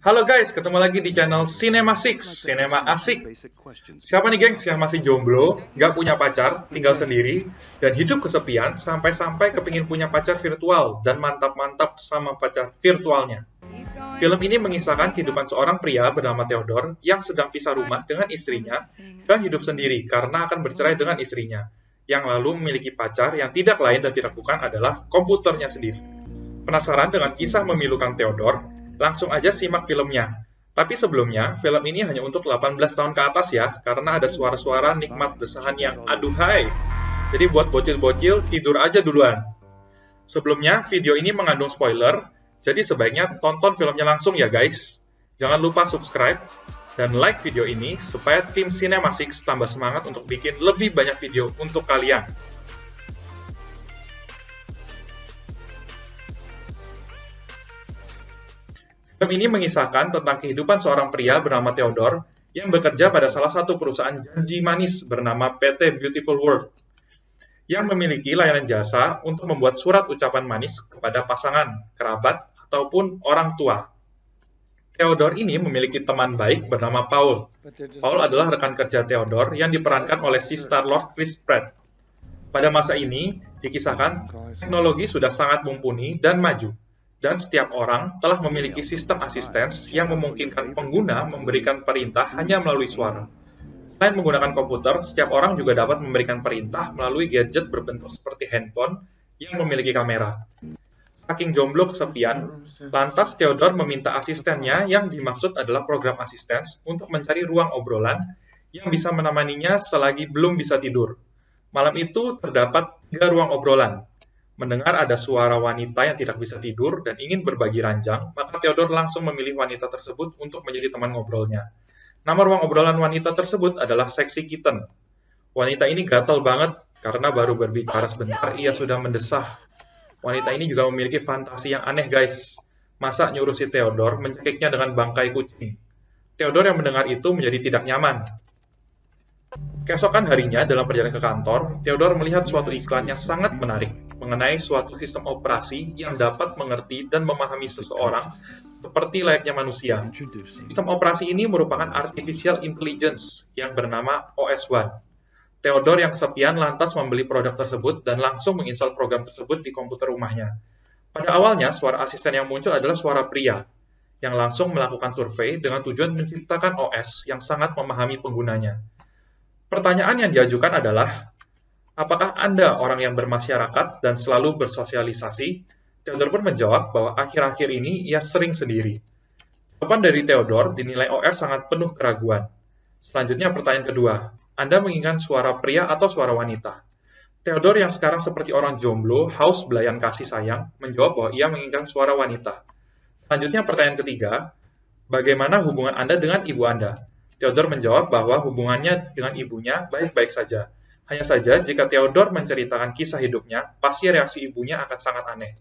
Halo guys, ketemu lagi di channel Cinema Six, Cinema Asik. Siapa nih gengs yang masih jomblo, gak punya pacar, tinggal sendiri, dan hidup kesepian sampai-sampai kepingin punya pacar virtual dan mantap-mantap sama pacar virtualnya? Film ini mengisahkan kehidupan seorang pria bernama Theodore yang sedang pisah rumah dengan istrinya dan hidup sendiri karena akan bercerai dengan istrinya, yang lalu memiliki pacar yang tidak lain dan tidak bukan adalah komputernya sendiri. Penasaran dengan kisah memilukan Theodore? Langsung aja simak filmnya. Tapi sebelumnya, film ini hanya untuk 18 tahun ke atas ya, karena ada suara-suara nikmat desahan yang aduhai. Jadi buat bocil-bocil, tidur aja duluan. Sebelumnya, video ini mengandung spoiler, jadi sebaiknya tonton filmnya langsung ya guys. Jangan lupa subscribe dan like video ini, supaya tim Cinema Six tambah semangat untuk bikin lebih banyak video untuk kalian. Film ini mengisahkan tentang kehidupan seorang pria bernama Theodore yang bekerja pada salah satu perusahaan janji manis bernama PT Beautiful World, yang memiliki layanan jasa untuk membuat surat ucapan manis kepada pasangan, kerabat, ataupun orang tua. Theodore ini memiliki teman baik bernama Paul. Paul adalah rekan kerja Theodore yang diperankan oleh si Star-Lord Chris Pratt. Pada masa ini, dikisahkan teknologi sudah sangat mumpuni dan maju, dan setiap orang telah memiliki sistem asistens yang memungkinkan pengguna memberikan perintah hanya melalui suara. Selain menggunakan komputer, setiap orang juga dapat memberikan perintah melalui gadget berbentuk seperti handphone yang memiliki kamera. Saking jomblo kesepian, lantas Theodore meminta asistennya yang dimaksud adalah program asistens untuk mencari ruang obrolan yang bisa menemaninya selagi belum bisa tidur. Malam itu terdapat 3 ruang obrolan. Mendengar ada suara wanita yang tidak bisa tidur dan ingin berbagi ranjang, maka Theodore langsung memilih wanita tersebut untuk menjadi teman ngobrolnya. Nama ruang obrolan wanita tersebut adalah Sexy Kitten. Wanita ini gatal banget karena baru berbicara sebentar ia sudah mendesah. Wanita ini juga memiliki fantasi yang aneh guys. Masa nyuruh si Theodore mencekiknya dengan bangkai kucing. Theodore yang mendengar itu menjadi tidak nyaman. Keesokan harinya, dalam perjalanan ke kantor, Theodore melihat suatu iklan yang sangat menarik mengenai suatu sistem operasi yang dapat mengerti dan memahami seseorang seperti layaknya manusia. Sistem operasi ini merupakan Artificial Intelligence yang bernama OS1. Theodore yang kesepian lantas membeli produk tersebut dan langsung menginstal program tersebut di komputer rumahnya. Pada awalnya, suara asisten yang muncul adalah suara pria, yang langsung melakukan survei dengan tujuan menciptakan OS yang sangat memahami penggunanya. Pertanyaan yang diajukan adalah, apakah Anda orang yang bermasyarakat dan selalu bersosialisasi? Theodore pun menjawab bahwa akhir-akhir ini ia sering sendiri. Jawaban dari Theodore dinilai OS sangat penuh keraguan. Selanjutnya pertanyaan kedua, Anda menginginkan suara pria atau suara wanita? Theodore yang sekarang seperti orang jomblo, haus belayan kasih sayang, menjawab bahwa ia menginginkan suara wanita. Selanjutnya pertanyaan ketiga, bagaimana hubungan Anda dengan ibu Anda? Theodore menjawab bahwa hubungannya dengan ibunya baik-baik saja. Hanya saja, jika Theodore menceritakan kisah hidupnya, pasti reaksi ibunya akan sangat aneh.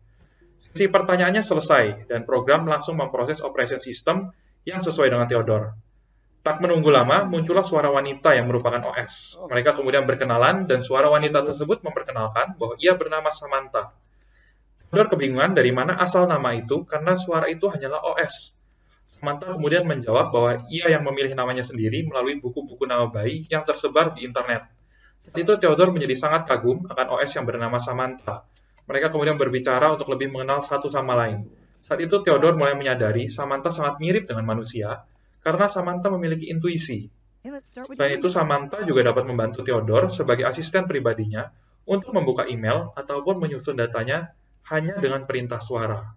Sesi pertanyaannya selesai, dan program langsung memproses operation system yang sesuai dengan Theodore. Tak menunggu lama, muncullah suara wanita yang merupakan OS. Mereka kemudian berkenalan, dan suara wanita tersebut memperkenalkan bahwa ia bernama Samantha. Theodore kebingungan dari mana asal nama itu, karena suara itu hanyalah OS. Samantha kemudian menjawab bahwa ia yang memilih namanya sendiri melalui buku-buku nama bayi yang tersebar di internet. Saat itu Theodore menjadi sangat kagum akan OS yang bernama Samantha. Mereka kemudian berbicara untuk lebih mengenal satu sama lain. Saat itu Theodore mulai menyadari Samantha sangat mirip dengan manusia karena Samantha memiliki intuisi. Selain itu Samantha juga dapat membantu Theodore sebagai asisten pribadinya untuk membuka email ataupun menyusun datanya hanya dengan perintah suara.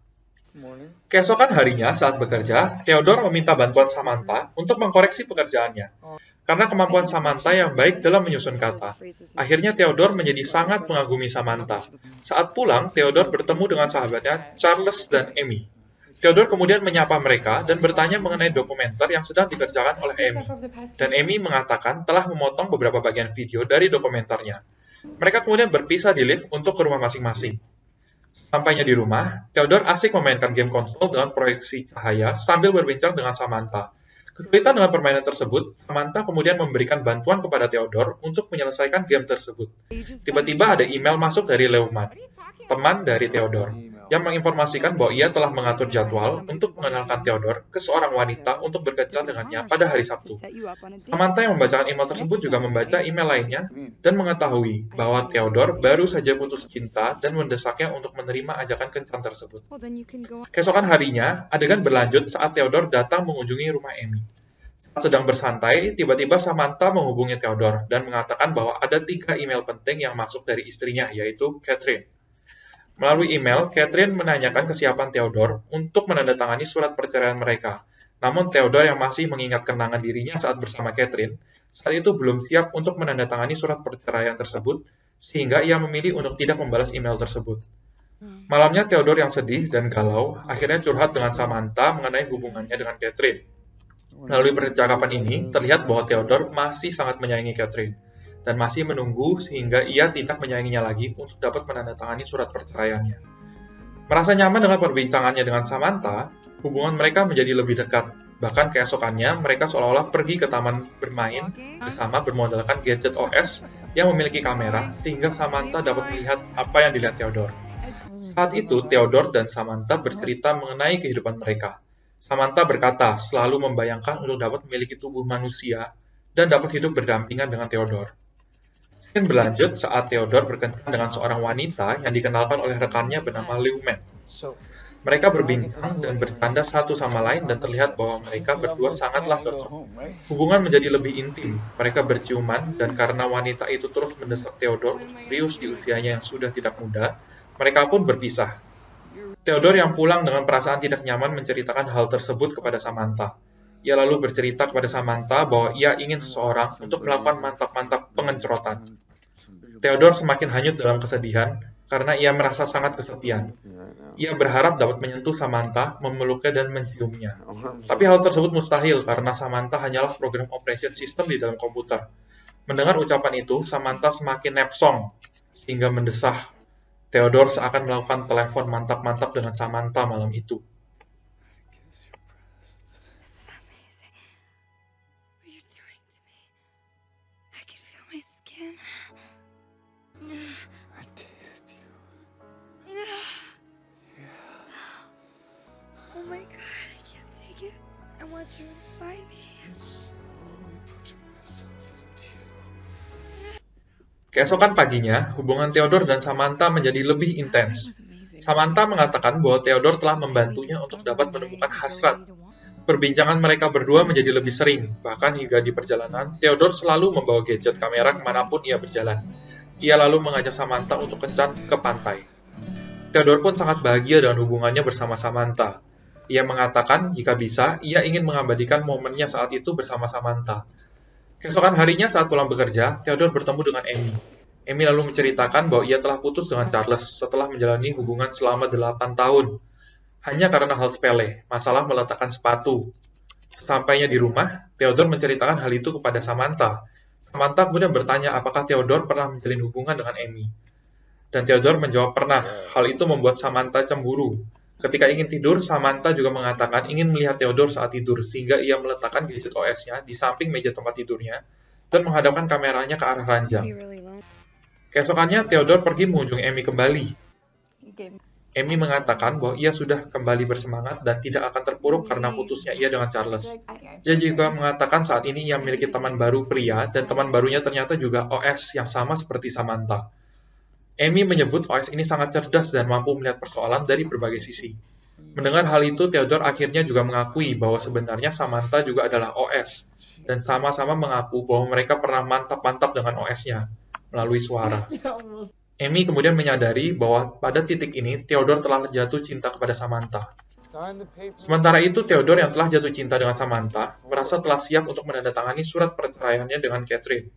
Keesokan harinya saat bekerja, Theodore meminta bantuan Samantha untuk mengkoreksi pekerjaannya. Karena kemampuan Samantha yang baik dalam menyusun kata, akhirnya Theodore menjadi sangat mengagumi Samantha. Saat pulang, Theodore bertemu dengan sahabatnya Charles dan Amy. Theodore kemudian menyapa mereka dan bertanya mengenai dokumenter yang sedang dikerjakan oleh Amy. Dan Amy mengatakan telah memotong beberapa bagian video dari dokumenternya. Mereka kemudian berpisah di lift untuk ke rumah masing-masing. Sampainya di rumah, Theodore asik memainkan game konsol dengan proyeksi cahaya sambil berbincang dengan Samantha. Kesulitan dengan permainan tersebut, Samantha kemudian memberikan bantuan kepada Theodore untuk menyelesaikan game tersebut. Tiba-tiba ada email masuk dari Leumann, teman dari Theodore, yang menginformasikan bahwa ia telah mengatur jadwal untuk mengenalkan Theodore ke seorang wanita untuk berkencan dengannya pada hari Sabtu. Samantha yang membacakan email tersebut juga membaca email lainnya dan mengetahui bahwa Theodore baru saja putus cinta dan mendesaknya untuk menerima ajakan kencan tersebut. Keesokan harinya, adegan berlanjut saat Theodore datang mengunjungi rumah Amy. Saat sedang bersantai, tiba-tiba Samantha menghubungi Theodore dan mengatakan bahwa ada 3 email penting yang masuk dari istrinya, yaitu Catherine. Melalui email, Catherine menanyakan kesiapan Theodore untuk menandatangani surat perceraian mereka. Namun Theodore yang masih mengingat kenangan dirinya saat bersama Catherine, saat itu belum siap untuk menandatangani surat perceraian tersebut, sehingga ia memilih untuk tidak membalas email tersebut. Malamnya Theodore yang sedih dan galau akhirnya curhat dengan Samantha mengenai hubungannya dengan Catherine. Melalui percakapan ini, terlihat bahwa Theodore masih sangat menyayangi Catherine dan masih menunggu sehingga ia tidak menyayanginya lagi untuk dapat menandatangani surat perceraiannya. Merasa nyaman dengan perbincangannya dengan Samantha, hubungan mereka menjadi lebih dekat. Bahkan keesokannya, mereka seolah-olah pergi ke taman bermain bersama bermodalkan gadget OS yang memiliki kamera, sehingga Samantha dapat melihat apa yang dilihat Theodore. Saat itu, Theodore dan Samantha bercerita mengenai kehidupan mereka. Samantha berkata selalu membayangkan untuk dapat memiliki tubuh manusia dan dapat hidup berdampingan dengan Theodore. Scene berlanjut saat Theodore berkencan dengan seorang wanita yang dikenalkan oleh rekannya bernama Leumen. Mereka berbincang dan bercanda satu sama lain dan terlihat bahwa mereka berdua sangatlah cocok. Hubungan menjadi lebih intim, mereka berciuman dan karena wanita itu terus mendesak Theodore untuk serius di usianya yang sudah tidak muda, mereka pun berpisah. Theodore yang pulang dengan perasaan tidak nyaman menceritakan hal tersebut kepada Samantha. Ia lalu bercerita kepada Samantha bahwa ia ingin seseorang untuk melakukan mantap-mantap pengencrotan. Theodore semakin hanyut dalam kesedihan karena ia merasa sangat kesepian. Ia berharap dapat menyentuh Samantha, memeluknya dan menciumnya. Tapi hal tersebut mustahil karena Samantha hanyalah program operation system di dalam komputer. Mendengar ucapan itu, Samantha semakin nepsong sehingga mendesah. Theodore seakan melakukan telepon mantap-mantap dengan Samantha malam itu. Oh my god, I can't take it. I want you inside me. Keesokan paginya, hubungan Theodore dan Samantha menjadi lebih intens. Samantha mengatakan bahwa Theodore telah membantunya untuk dapat menemukan hasrat. Perbincangan mereka berdua menjadi lebih sering, bahkan hingga di perjalanan, Theodore selalu membawa gadget kamera kemanapun ia berjalan. Ia lalu mengajak Samantha untuk kencan ke pantai. Theodore pun sangat bahagia dengan hubungannya bersama Samantha. Ia mengatakan jika bisa, ia ingin mengabadikan momennya saat itu bersama Samantha. Keesokan harinya saat pulang bekerja, Theodore bertemu dengan Amy. Amy lalu menceritakan bahwa ia telah putus dengan Charles setelah menjalani hubungan selama 8 tahun. Hanya karena hal sepele, masalah meletakkan sepatu. Sesampainya di rumah, Theodore menceritakan hal itu kepada Samantha. Samantha kemudian bertanya apakah Theodore pernah menjalin hubungan dengan Amy. Dan Theodore menjawab pernah. Hal itu membuat Samantha cemburu. Ketika ingin tidur, Samantha juga mengatakan ingin melihat Theodore saat tidur, sehingga ia meletakkan gadget OS-nya di samping meja tempat tidurnya dan menghadapkan kameranya ke arah ranjang. Keesokannya, Theodore pergi mengunjungi Amy kembali. Amy mengatakan bahwa ia sudah kembali bersemangat dan tidak akan terpuruk karena putusnya ia dengan Charles. Ia juga mengatakan saat ini ia memiliki teman baru pria dan teman barunya ternyata juga OS yang sama seperti Samantha. Amy menyebut OS ini sangat cerdas dan mampu melihat persoalan dari berbagai sisi. Mendengar hal itu, Theodore akhirnya juga mengakui bahwa sebenarnya Samantha juga adalah OS, dan sama-sama mengaku bahwa mereka pernah mantap-mantap dengan OS-nya melalui suara. Amy kemudian menyadari bahwa pada titik ini, Theodore telah jatuh cinta kepada Samantha. Sementara itu, Theodore yang telah jatuh cinta dengan Samantha, merasa telah siap untuk menandatangani surat perceraiannya dengan Catherine.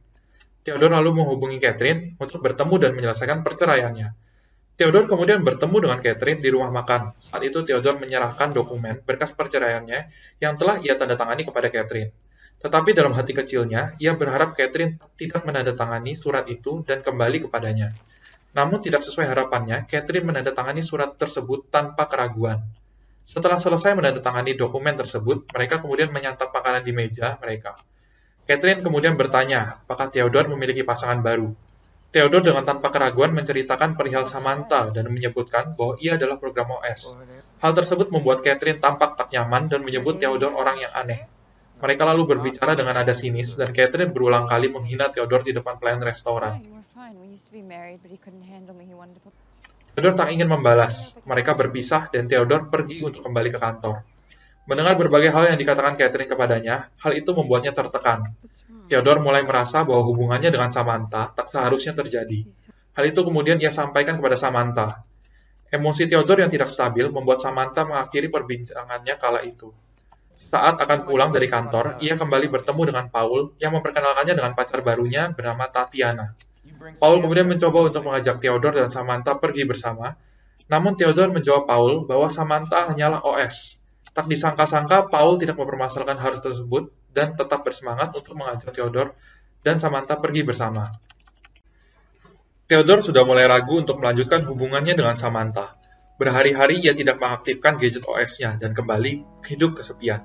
Theodore lalu menghubungi Catherine untuk bertemu dan menyelesaikan perceraiannya. Theodore kemudian bertemu dengan Catherine di rumah makan. Saat itu Theodore menyerahkan dokumen berkas perceraiannya yang telah ia tandatangani kepada Catherine. Tetapi dalam hati kecilnya, ia berharap Catherine tidak menandatangani surat itu dan kembali kepadanya. Namun tidak sesuai harapannya, Catherine menandatangani surat tersebut tanpa keraguan. Setelah selesai menandatangani dokumen tersebut, mereka kemudian menyantap makanan di meja mereka. Catherine kemudian bertanya, apakah Theodore memiliki pasangan baru? Theodore dengan tanpa keraguan menceritakan perihal Samantha dan menyebutkan bahwa ia adalah program OS. Hal tersebut membuat Catherine tampak tak nyaman dan menyebut Theodore orang yang aneh. Mereka lalu berbicara dengan nada sinis dan Catherine berulang kali menghina Theodore di depan pelayan restoran. Theodore tak ingin membalas. Mereka berpisah dan Theodore pergi untuk kembali ke kantor. Mendengar berbagai hal yang dikatakan Catherine kepadanya, hal itu membuatnya tertekan. Theodore mulai merasa bahwa hubungannya dengan Samantha tak seharusnya terjadi. Hal itu kemudian ia sampaikan kepada Samantha. Emosi Theodore yang tidak stabil membuat Samantha mengakhiri perbincangannya kala itu. Saat akan pulang dari kantor, ia kembali bertemu dengan Paul yang memperkenalkannya dengan pacar barunya bernama Tatiana. Paul kemudian mencoba untuk mengajak Theodore dan Samantha pergi bersama, namun Theodore menjawab Paul bahwa Samantha hanyalah OS. Tak disangka-sangka, Paul tidak mempermasalahkan hal tersebut dan tetap bersemangat untuk mengajak Theodore dan Samantha pergi bersama. Theodore sudah mulai ragu untuk melanjutkan hubungannya dengan Samantha. Berhari-hari ia tidak mengaktifkan gadget OS-nya dan kembali hidup kesepian.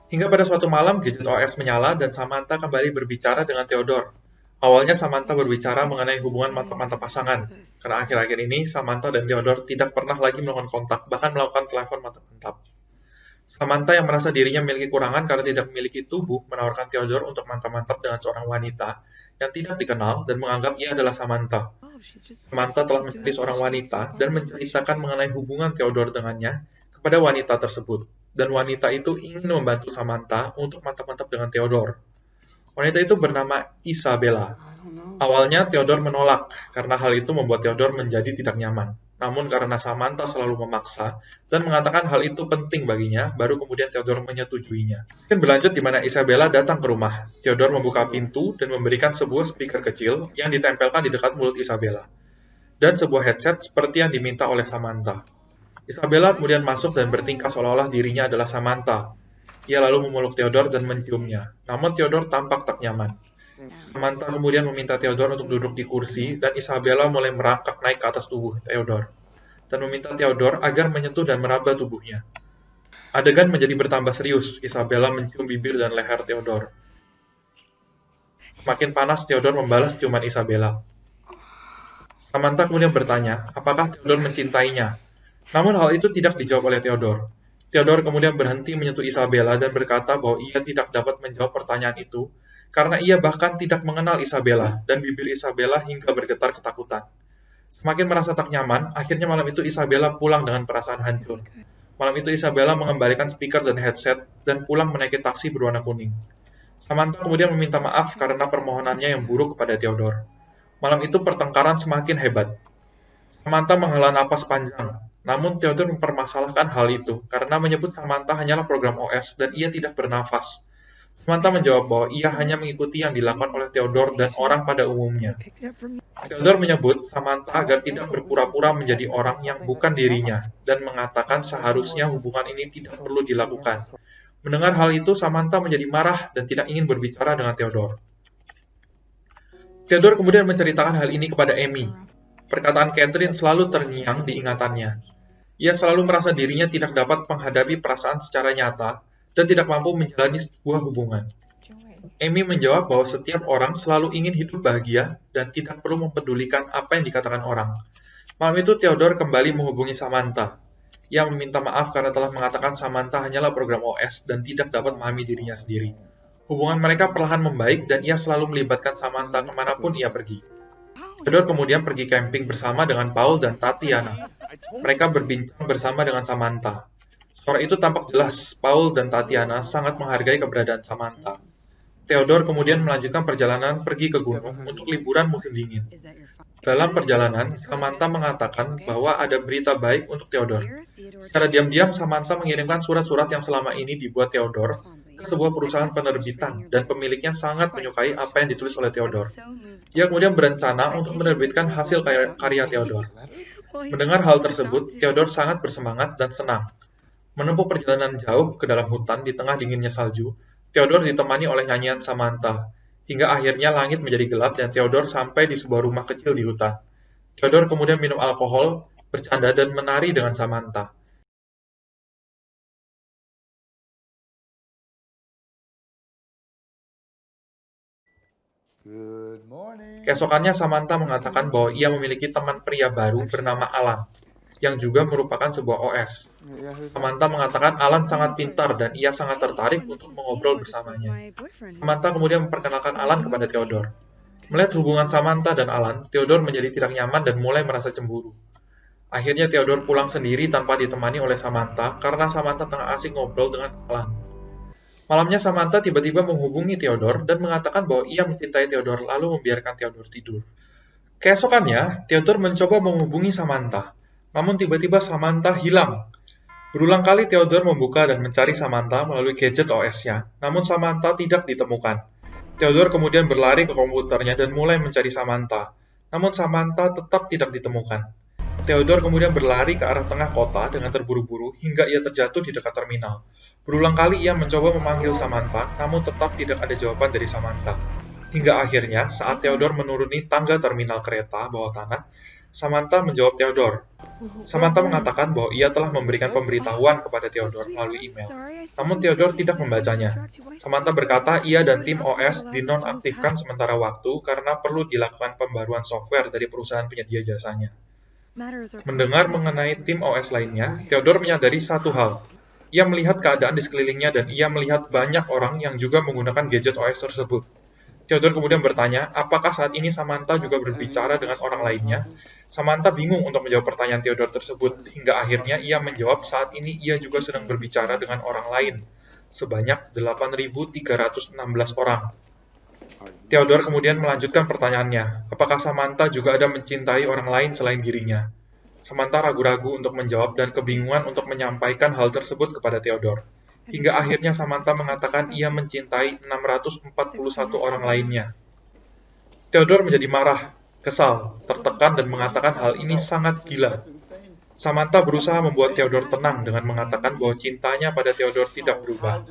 Hingga pada suatu malam, gadget OS menyala dan Samantha kembali berbicara dengan Theodore. Awalnya Samantha berbicara mengenai hubungan mantap-mantap pasangan, karena akhir-akhir ini Samantha dan Theodore tidak pernah lagi melakukan kontak, bahkan melakukan telepon mantap-mantap. Samantha yang merasa dirinya memiliki kurangan karena tidak memiliki tubuh menawarkan Theodore untuk mantap-mantap dengan seorang wanita yang tidak dikenal dan menganggap ia adalah Samantha. Samantha telah mencari seorang wanita dan menceritakan mengenai hubungan Theodore dengannya kepada wanita tersebut, dan wanita itu ingin membantu Samantha untuk mantap-mantap dengan Theodore. Wanita itu bernama Isabella. Awalnya Theodore menolak karena hal itu membuat Theodore menjadi tidak nyaman. Namun karena Samantha selalu memaksa dan mengatakan hal itu penting baginya, baru kemudian Theodore menyetujuinya. Mungkin berlanjut di mana Isabella datang ke rumah. Theodore membuka pintu dan memberikan sebuah speaker kecil yang ditempelkan di dekat mulut Isabella, dan sebuah headset seperti yang diminta oleh Samantha. Isabella kemudian masuk dan bertingkah seolah-olah dirinya adalah Samantha. Ia lalu memeluk Theodore dan menciumnya, namun Theodore tampak tak nyaman. Samantha kemudian meminta Theodore untuk duduk di kursi, dan Isabella mulai merangkak naik ke atas tubuh Theodore, dan meminta Theodore agar menyentuh dan meraba tubuhnya. Adegan menjadi bertambah serius. Isabella mencium bibir dan leher Theodore. Semakin panas, Theodore membalas ciuman Isabella. Samantha kemudian bertanya, apakah Theodore mencintainya? Namun hal itu tidak dijawab oleh Theodore. Theodore kemudian berhenti menyentuh Isabella dan berkata bahwa ia tidak dapat menjawab pertanyaan itu, karena ia bahkan tidak mengenal Isabella, dan bibir Isabella hingga bergetar ketakutan. Semakin merasa tak nyaman, akhirnya malam itu Isabella pulang dengan perasaan hancur. Malam itu Isabella mengembalikan speaker dan headset, dan pulang menaiki taksi berwarna kuning. Samantha kemudian meminta maaf karena permohonannya yang buruk kepada Theodore. Malam itu pertengkaran semakin hebat. Samantha menghela napas panjang, namun Theodore mempermasalahkan hal itu karena menyebut Samantha hanyalah program OS dan ia tidak bernafas. Samantha menjawab bahwa ia hanya mengikuti yang dilakukan oleh Theodore dan orang pada umumnya. Theodore menyebut Samantha agar tidak berpura-pura menjadi orang yang bukan dirinya dan mengatakan seharusnya hubungan ini tidak perlu dilakukan. Mendengar hal itu, Samantha menjadi marah dan tidak ingin berbicara dengan Theodore. Theodore kemudian menceritakan hal ini kepada Amy. Perkataan Catherine selalu terngiang di ingatannya. Ia selalu merasa dirinya tidak dapat menghadapi perasaan secara nyata dan tidak mampu menjalani sebuah hubungan. Amy menjawab bahwa setiap orang selalu ingin hidup bahagia dan tidak perlu mempedulikan apa yang dikatakan orang. Malam itu Theodore kembali menghubungi Samantha. Ia meminta maaf karena telah mengatakan Samantha hanyalah program OS dan tidak dapat memahami dirinya sendiri. Hubungan mereka perlahan membaik dan ia selalu melibatkan Samantha kemanapun ia pergi. Theodore kemudian pergi camping bersama dengan Paul dan Tatiana. Mereka berbincang bersama dengan Samantha. Sore itu tampak jelas Paul dan Tatiana sangat menghargai keberadaan Samantha. Theodore kemudian melanjutkan perjalanan pergi ke gunung untuk liburan musim dingin. Dalam perjalanan, Samantha mengatakan bahwa ada berita baik untuk Theodore. Secara diam-diam, Samantha mengirimkan surat-surat yang selama ini dibuat Theodore ke sebuah perusahaan penerbitan, dan pemiliknya sangat menyukai apa yang ditulis oleh Theodore. Ia kemudian berencana untuk menerbitkan hasil karya Theodore. Mendengar hal tersebut, Theodore sangat bersemangat dan senang. Menempuh perjalanan jauh ke dalam hutan di tengah dinginnya salju, Theodore ditemani oleh nyanyian Samantha. Hingga akhirnya langit menjadi gelap dan Theodore sampai di sebuah rumah kecil di hutan. Theodore kemudian minum alkohol, bercanda, dan menari dengan Samantha. Good morning. Keesokannya Samantha mengatakan bahwa ia memiliki teman pria baru bernama Alan, yang juga merupakan sebuah OS. Yeah, who's that? Samantha mengatakan Alan sangat pintar dan ia sangat tertarik untuk mengobrol bersamanya. Samantha kemudian memperkenalkan Alan kepada Theodore. Melihat hubungan Samantha dan Alan, Theodore menjadi tidak nyaman dan mulai merasa cemburu. Akhirnya Theodore pulang sendiri tanpa ditemani oleh Samantha karena Samantha tengah asik ngobrol dengan Alan. Malamnya Samantha tiba-tiba menghubungi Theodore dan mengatakan bahwa ia mencintai Theodore lalu membiarkan Theodore tidur. Keesokannya, Theodore mencoba menghubungi Samantha, namun tiba-tiba Samantha hilang. Berulang kali Theodore membuka dan mencari Samantha melalui gadget OS-nya, namun Samantha tidak ditemukan. Theodore kemudian berlari ke komputernya dan mulai mencari Samantha, namun Samantha tetap tidak ditemukan. Theodore kemudian berlari ke arah tengah kota dengan terburu-buru hingga ia terjatuh di dekat terminal. Berulang kali ia mencoba memanggil Samantha, namun tetap tidak ada jawaban dari Samantha. Hingga akhirnya, saat Theodore menuruni tangga terminal kereta bawah tanah, Samantha menjawab Theodore. Samantha mengatakan bahwa ia telah memberikan pemberitahuan kepada Theodore melalui email. Namun Theodore tidak membacanya. Samantha berkata ia dan tim OS dinonaktifkan sementara waktu karena perlu dilakukan pembaruan software dari perusahaan penyedia jasanya. Mendengar mengenai tim OS lainnya, Theodore menyadari satu hal. Ia melihat keadaan di sekelilingnya dan ia melihat banyak orang yang juga menggunakan gadget OS tersebut. Theodore kemudian bertanya, apakah saat ini Samantha juga berbicara dengan orang lainnya? Samantha bingung untuk menjawab pertanyaan Theodore tersebut, hingga akhirnya ia menjawab saat ini ia juga sedang berbicara dengan orang lain, sebanyak 8.316 orang. Theodore kemudian melanjutkan pertanyaannya, apakah Samantha juga ada mencintai orang lain selain dirinya? Samantha ragu-ragu untuk menjawab dan kebingungan untuk menyampaikan hal tersebut kepada Theodore. Hingga akhirnya Samantha mengatakan ia mencintai 641 orang lainnya. Theodore menjadi marah, kesal, tertekan dan mengatakan hal ini sangat gila. Samantha berusaha membuat Theodore tenang dengan mengatakan bahwa cintanya pada Theodore tidak berubah.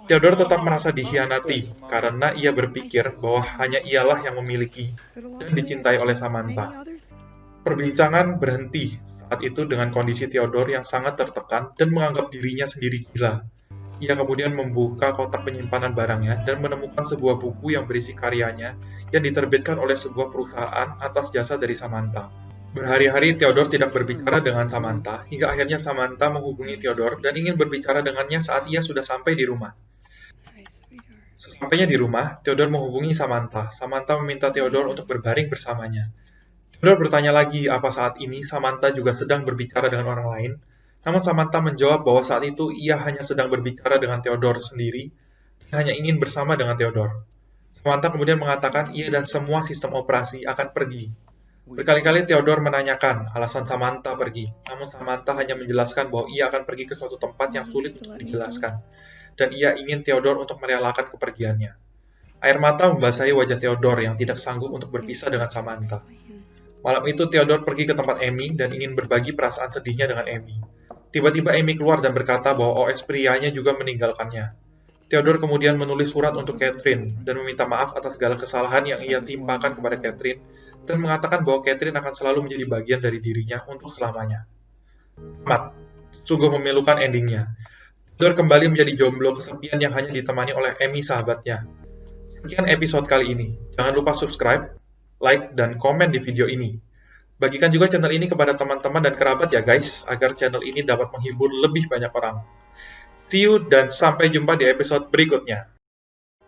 Theodore tetap merasa dikhianati karena ia berpikir bahwa hanya ialah yang memiliki dan dicintai oleh Samantha. Perbincangan berhenti saat itu dengan kondisi Theodore yang sangat tertekan dan menganggap dirinya sendiri gila. Ia kemudian membuka kotak penyimpanan barangnya dan menemukan sebuah buku yang berisi karyanya yang diterbitkan oleh sebuah perusahaan atas jasa dari Samantha. Berhari-hari Theodore tidak berbicara dengan Samantha, hingga akhirnya Samantha menghubungi Theodore dan ingin berbicara dengannya saat ia sudah sampai di rumah. Sesampainya di rumah, Theodore menghubungi Samantha. Samantha meminta Theodore untuk berbaring bersamanya. Theodore bertanya lagi apa saat ini Samantha juga sedang berbicara dengan orang lain. Namun Samantha menjawab bahwa saat itu ia hanya sedang berbicara dengan Theodore sendiri, ia hanya ingin bersama dengan Theodore. Samantha kemudian mengatakan ia dan semua sistem operasi akan pergi. Berkali-kali Theodore menanyakan alasan Samantha pergi, namun Samantha hanya menjelaskan bahwa ia akan pergi ke suatu tempat yang sulit untuk dijelaskan, dan ia ingin Theodore untuk merelakan kepergiannya. Air mata membasahi wajah Theodore yang tidak sanggup untuk berpisah dengan Samantha. Malam itu Theodore pergi ke tempat Amy dan ingin berbagi perasaan sedihnya dengan Amy. Tiba-tiba Amy keluar dan berkata bahwa OS prianya juga meninggalkannya. Theodore kemudian menulis surat untuk Catherine dan meminta maaf atas segala kesalahan yang ia timpakan kepada Catherine dan mengatakan bahwa Catherine akan selalu menjadi bagian dari dirinya untuk selamanya. Tamat. Sungguh memilukan endingnya. Theodore kembali menjadi jomblo kesepian yang hanya ditemani oleh Amy sahabatnya. Sekian episode kali ini. Jangan lupa subscribe, like, dan komen di video ini. Bagikan juga channel ini kepada teman-teman dan kerabat ya guys, agar channel ini dapat menghibur lebih banyak orang. See you dan sampai jumpa di episode berikutnya.